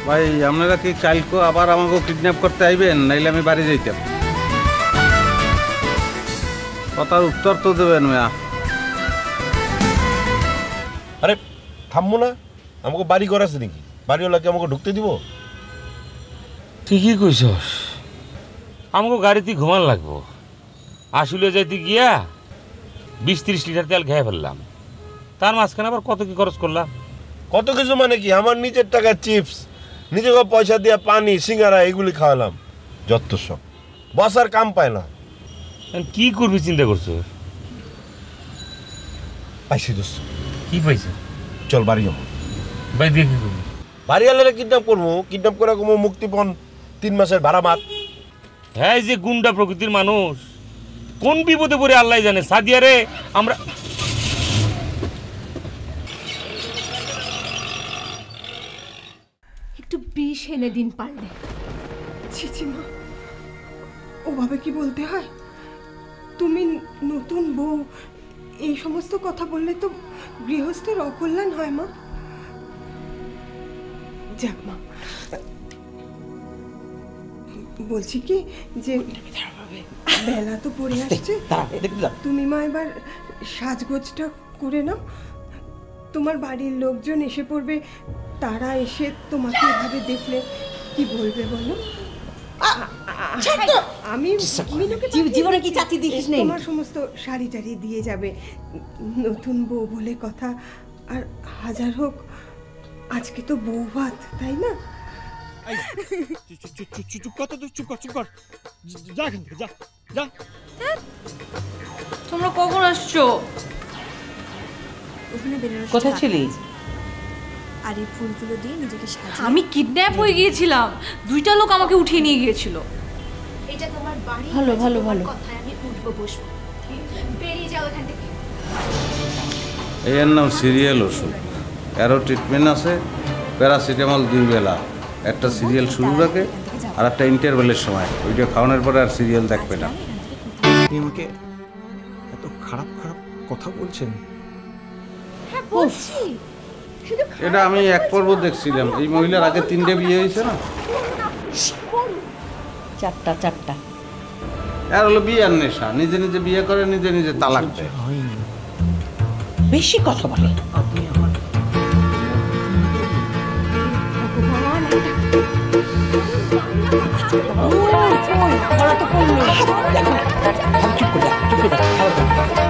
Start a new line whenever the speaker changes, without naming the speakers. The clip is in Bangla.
ভাই আপনারা কি কালকে আবার আমাকে কিডন্যাপ করতে আইবেন, নাইলে আমি বাড়ি যাইতাম। কথার উত্তর তো দেবেন মিয়া।
আরে থামবো না, আমাকে বাড়ি ঘর আছে নাকি? বাড়িওয়ালাকে আমাকে ঢুকতে দিব?
ঠিকই কইছস, আমাকে গাড়িতে ঘুমান লাগবো। আসলে যাইতে গিয়া 20-30 লিটার তেল খেয়ে ফেললাম, তার মাঝখানে আবার কত কি খরচ করলাম।
কত কিছু মানে কি, আমার নিজের টাকার চিপস, নিজেকে পয়সা দিয়ে পানি সিঙ্গারা এগুলি খাওয়ালাম। যত সব বসার কাম পায় না।
কি করবি চিন্তা করছো?
পাইছি দোস্ত।
কি পাইছে?
চল বাড়ি যাবো।
ভাই দিয়ে কি করবি?
বাড়িওয়ালারা কিডন্যাপ করবো, কিডন্যাপ করে কোনো মুক্তিপণ 3 মাসের ভাড়া মাত।
হ্যাঁ, যে গুন্ডা প্রকৃতির মানুষ, কোন বিপদে পড়ে আল্লাহ জানে। সাদিয়া রে, আমরা
একটু বিষ এনে দিন পারলে।
চিচিমা, ওভাবে কি বলতে হয়? তুমি নতুন বউ, এই সমস্ত কথা বললে তো গৃহস্থের অকল্যাণ হয় মা। যাক মা, বলছি কি যে বেলা তো পড়ে আসছে, তুমি মা এবার সাজগোজটা করে নাও। তোমার বাড়ির লোকজন এসে পড়বে, তারা এসে তোমাকে এভাবে দেখলে কি বলবে বলো? আমি
জীবনে কি চাচি দেখিস নেই?
তোমার সমস্ত শাড়ি টাড়ি দিয়ে যাবে, নতুন বউ বলে কথা। আর হাজার হোক আজকে তো বউ ভাত, তাই না?
তোমরা কখন আসছো?
কোথায় ছিলি?
আর এই ফুলগুলো দিয়ে নিজেকে সাজিয়ে।
আমি কিডন্যাপ হয়ে গিয়েছিলাম, 2টা লোক আমাকে উঠিয়ে নিয়ে গিয়েছিল।
এটা তোমার বাড়ি।
ভালো ভালো ভালো।
কথায় আমি উঠবো বসবো, বেরিয়ে যাও এখান থেকে।
এর নাম সিরিয়াল ওষুধ, এরও ট্রিটমেন্ট আছে। প্যারাসিটামল 2 বেলা, একটা সিরিয়াল শুরু রাখে আর একটা ইন্টারভেলের সময়। ওইটা খাওয়ানোর পরে আর সিরিয়াল দেখবে না।
আমাকে এত খারাপ খারাপ কথা বলছেন?
হ্যাঁ বলছি।
এটা আমি এক পর্ব দেখছিলাম। এই মহিলার আগে 3টে বিয়ে হয়েছে না?
4টা।
আর হলো বিয়ের নেশা, নিজে নিজে বিয়ে করে, নিজে নিজে তালাক দেয়।
বেশি কথা বলে। চুপ করে